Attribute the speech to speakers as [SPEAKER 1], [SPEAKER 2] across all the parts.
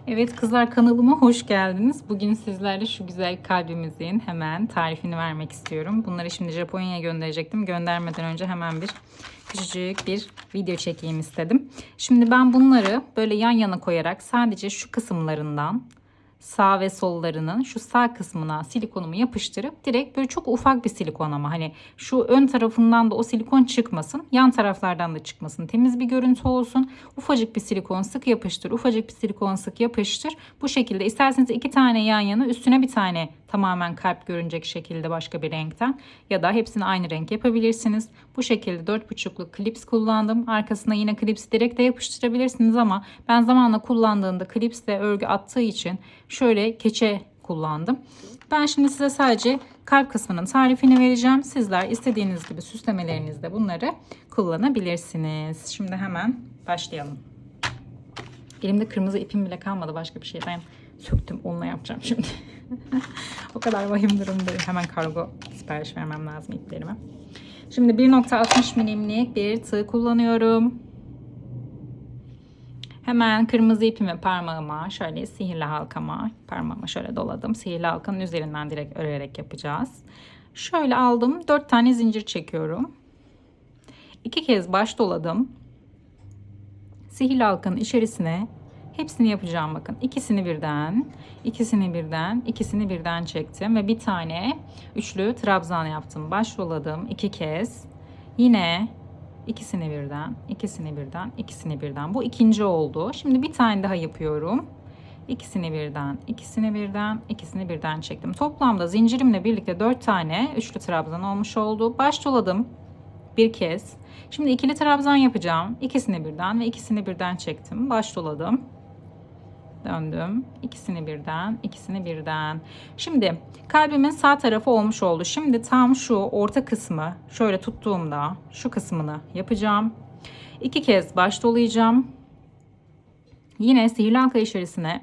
[SPEAKER 1] Evet kızlar, kanalıma hoş geldiniz. Bugün sizlerle şu güzel kalbimizin hemen tarifini vermek istiyorum. Bunları şimdi Japonya'ya gönderecektim. Göndermeden önce hemen küçücük bir video çekeyim istedim. Şimdi ben bunları böyle yan yana koyarak sadece şu kısımlarından, sağ ve sollarının şu sağ kısmına silikonumu yapıştırıp direkt böyle çok ufak bir silikon, ama hani şu ön tarafından da o silikon çıkmasın, yan taraflardan da çıkmasın, temiz bir görüntü olsun. Ufacık bir silikon sık yapıştır, ufacık bir silikon sık yapıştır. Bu şekilde isterseniz 2 tane yan yana, üstüne bir tane tamamen kalp görünecek şekilde başka bir renkten, ya da hepsini aynı renk yapabilirsiniz. Bu şekilde 4,5'luk klips kullandım. Arkasına yine klips direkt de yapıştırabilirsiniz, ama ben zamanla kullandığımda klips de örgü attığı için şöyle keçe kullandım. Ben şimdi size sadece kalp kısmının tarifini vereceğim. Sizler istediğiniz gibi süslemelerinizde bunları kullanabilirsiniz. Şimdi hemen başlayalım. Elimde kırmızı ipim bile kalmadı. Başka bir şeyden söktüm. Onunla yapacağım şimdi. O kadar vahim durumdayım. Hemen kargo sipariş vermem lazım iplerime. Şimdi 1,60 milimlik bir tığ kullanıyorum. Hemen kırmızı ipimi parmağıma, şöyle sihirli halkama, parmağıma şöyle doladım. Sihirli halkanın üzerinden direkt örerek yapacağız. Şöyle aldım. 4 tane zincir çekiyorum. 2 kez baş doladım. Sihirli halkanın içerisine hepsini yapacağım, bakın. İkisini birden, ikisini birden, ikisini birden çektim ve bir tane üçlü trabzan yaptım. Baş doladım 2 kez. Yine İkisini birden, ikisini birden, ikisini birden. Bu ikinci oldu. Şimdi bir tane daha yapıyorum. İkisini birden, ikisini birden, ikisini birden çektim. Toplamda zincirimle birlikte 4 tane üçlü trabzan olmuş oldu. Baş doladım bir kez. Şimdi ikili trabzan yapacağım. İkisini birden ve ikisini birden çektim. Baş doladım. Döndüm. İkisini birden, ikisini birden. Şimdi kalbimin sağ tarafı olmuş oldu. Şimdi tam şu orta kısmı şöyle tuttuğumda şu kısmını yapacağım. 2 kez baş dolayacağım. Yine sihirli halka içerisine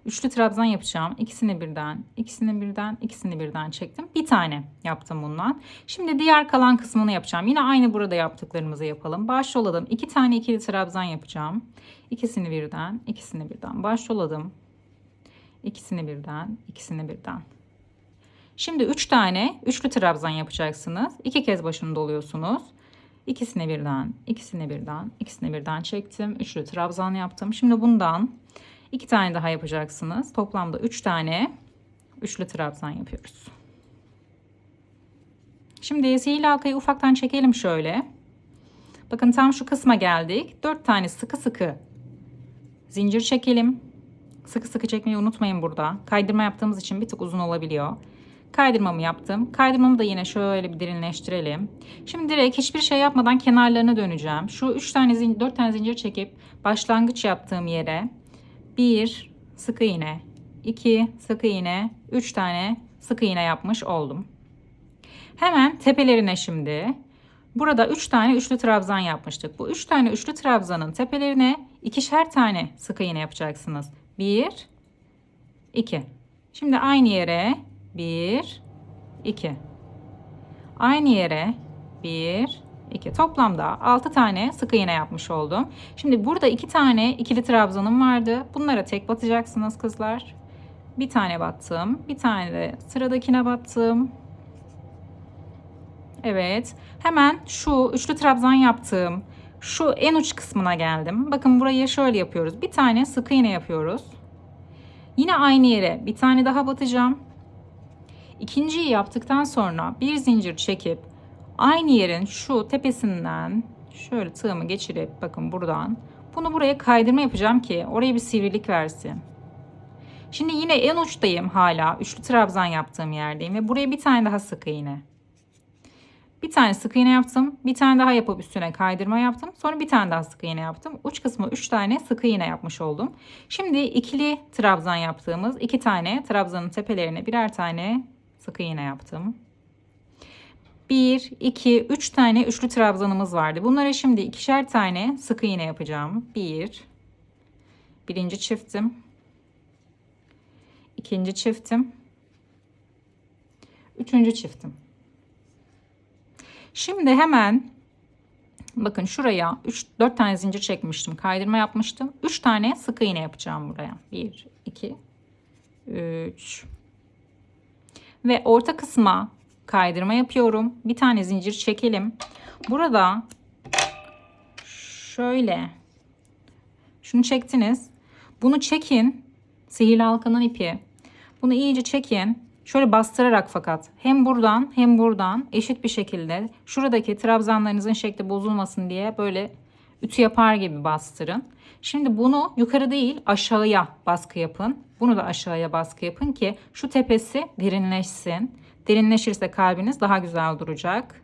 [SPEAKER 1] üçlü trabzan yapacağım. İkisini birden, ikisini birden, ikisini birden çektim. Bir tane yaptım bundan. Şimdi diğer kalan kısmını yapacağım. Yine aynı burada yaptıklarımızı yapalım. Baş doladım. 2 tane ikili trabzan yapacağım. İkisini birden, ikisini birden. Baş doladım. İkisini birden, ikisini birden. Şimdi 3 tane üçlü trabzan yapacaksınız. 2 kez başını doluyorsunuz. İkisini birden, ikisini birden, ikisini birden çektim. Üçlü trabzan yaptım. Şimdi bundan 2 tane daha yapacaksınız. Toplamda 3 tane üçlü trabzan yapıyoruz. Şimdi sihirli halkayı ufaktan çekelim şöyle. Bakın tam şu kısma geldik. 4 tane sıkı sıkı zincir çekelim. Sıkı sıkı çekmeyi unutmayın burada. Kaydırma yaptığımız için bir tık uzun olabiliyor. Kaydırmamı yaptım. Kaydırmamı da yine şöyle bir derinleştirelim. Şimdi direkt hiçbir şey yapmadan kenarlarına döneceğim. Şu 4 tane zincir çekip başlangıç yaptığım yere 1 sık iğne, 2 sık iğne, 3 tane sık iğne yapmış oldum. Hemen tepelerine şimdi burada 3 tane üçlü trabzan yapmıştık. Bu 3 tane üçlü trabzanın tepelerine ikişer tane sık iğne yapacaksınız. 1 2. Şimdi aynı yere 1 2. Aynı yere 1 2. Toplamda 6 tane sık iğne yapmış oldum. Şimdi burada 2 tane ikili trabzanım vardı. Bunlara tek batacaksınız kızlar. Bir tane battım. Bir tane de sıradakine battım. Evet. Hemen şu üçlü trabzan yaptığım şu en uç kısmına geldim. Bakın burayı şöyle yapıyoruz. Bir tane sık iğne yapıyoruz. Yine aynı yere bir tane daha batacağım. İkinciyi yaptıktan sonra bir zincir çekip aynı yerin şu tepesinden şöyle tığımı geçirip, bakın buradan bunu buraya kaydırma yapacağım ki oraya bir sivrilik versin. Şimdi yine en uçtayım, hala üçlü trabzan yaptığım yerdeyim ve buraya bir tane daha sık iğne. Bir tane sık iğne yaptım. Bir tane daha yapıp üstüne kaydırma yaptım. Sonra bir tane daha sık iğne yaptım. Uç kısmı 3 tane sık iğne yapmış oldum. Şimdi ikili trabzan yaptığımız 2 tane trabzanın tepelerine birer tane sık iğne yaptım. 1, 2, 3 tane üçlü trabzanımız vardı. Bunlara şimdi ikişer tane sık iğne yapacağım. Birinci çiftim. İkinci çiftim. Üçüncü çiftim. Şimdi hemen Bakın şuraya 4 tane zincir çekmiştim. Kaydırma yapmıştım. 3 tane sık iğne yapacağım buraya. 1, 2, 3. Ve orta kısma kaydırma yapıyorum. Bir tane zincir çekelim. Burada şöyle şunu çektiniz. Bunu çekin. Sihirli halkanın ipi. Bunu iyice çekin. Şöyle bastırarak fakat hem buradan hem buradan eşit bir şekilde şuradaki trabzanlarınızın şekli bozulmasın diye böyle ütü yapar gibi bastırın. Şimdi bunu yukarı değil aşağıya baskı yapın. Bunu da aşağıya baskı yapın ki şu tepesi derinleşsin. Derinleşirse kalbiniz daha güzel duracak.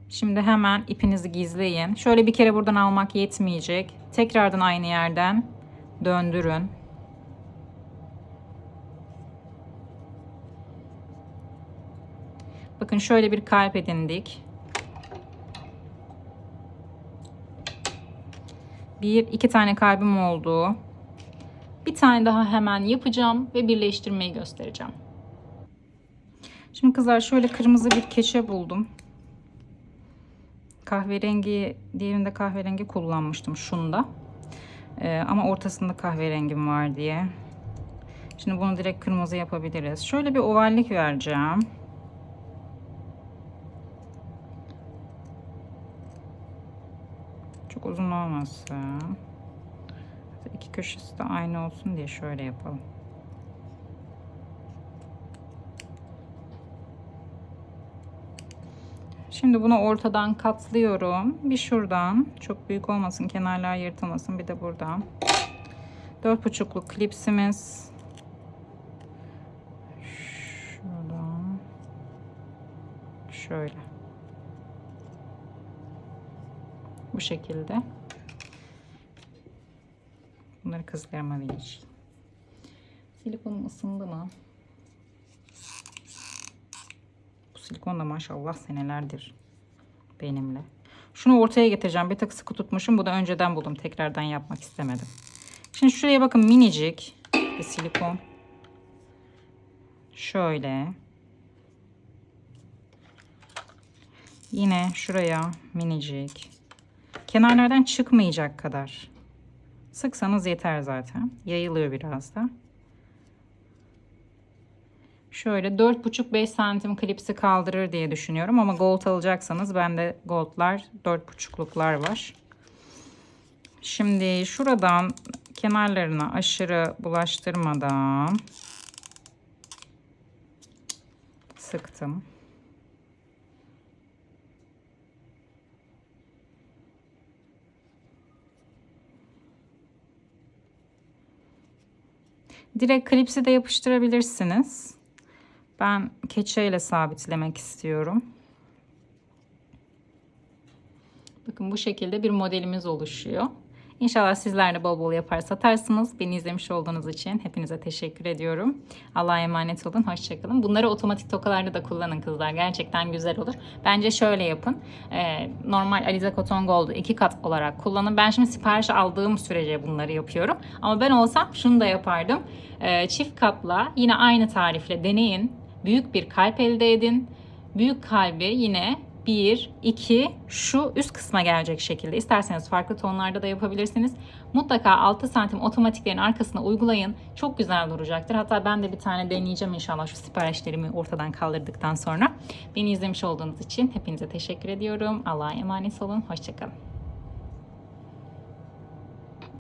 [SPEAKER 1] Şimdi hemen ipinizi gizleyin. Şöyle bir kere buradan almak yetmeyecek. Tekrardan aynı yerden döndürün. Bakın şöyle bir kalp edindik. İki tane kalbim oldu. Bir tane daha hemen yapacağım ve birleştirmeyi göstereceğim. Şimdi kızlar şöyle kırmızı bir keçe buldum. Kahverengi, diğerinde kahverengi kullanmıştım şunda. Ama ortasında kahverengim var diye. Şimdi bunu direkt kırmızı yapabiliriz. Şöyle bir ovallik vereceğim. Çok uzun olmasın. İki köşesi de aynı olsun diye şöyle yapalım. Şimdi bunu ortadan katlıyorum. Bir şuradan, çok büyük olmasın, kenarlar yırtılmasın. Bir de buradan. 4,5'luk klipsimiz. Şuradan. Şöyle. Bu şekilde. Bunları kızlarıma vereceğim. Silikonum ısındı mı? Bu silikon da maşallah senelerdir benimle. Şunu ortaya getireceğim. Bir tık sıkı tutmuşum. Bu da önceden buldum. Tekrardan yapmak istemedim. Şimdi şuraya bakın, minicik bir silikon. Şöyle. Yine şuraya minicik. Kenarlardan çıkmayacak kadar. Sıksanız yeter zaten. Yayılıyor biraz da. Şöyle 4,5-5 santim klipsi kaldırır diye düşünüyorum. Ama gold alacaksanız bende goldlar 4,5'luklar var. Şimdi şuradan kenarlarına aşırı bulaştırmadan sıktım. Direkt klipsi de yapıştırabilirsiniz. Ben keçeyle sabitlemek istiyorum. Bakın bu şekilde bir modelimiz oluşuyor. İnşallah sizler de bol bol yapar satarsınız. Beni izlemiş olduğunuz için hepinize teşekkür ediyorum. Allah'a emanet olun. Hoşçakalın. Bunları otomatik tokalarda da kullanın kızlar. Gerçekten güzel olur. Bence şöyle yapın. Normal Alize Cotton Gold'u 2 kat olarak kullanın. Ben şimdi sipariş aldığım sürece bunları yapıyorum. Ama ben olsam şunu da yapardım. Çift katla yine aynı tarifle deneyin. Büyük bir kalp elde edin. Büyük kalbi yine 1, 2 şu üst kısma gelecek şekilde. İsterseniz farklı tonlarda da yapabilirsiniz. Mutlaka 6 santim otomatiklerin arkasına uygulayın. Çok güzel duracaktır. Hatta ben de bir tane deneyeceğim inşallah şu siparişlerimi ortadan kaldırdıktan sonra. Beni izlemiş olduğunuz için hepinize teşekkür ediyorum. Allah'a emanet olun. Hoşçakalın.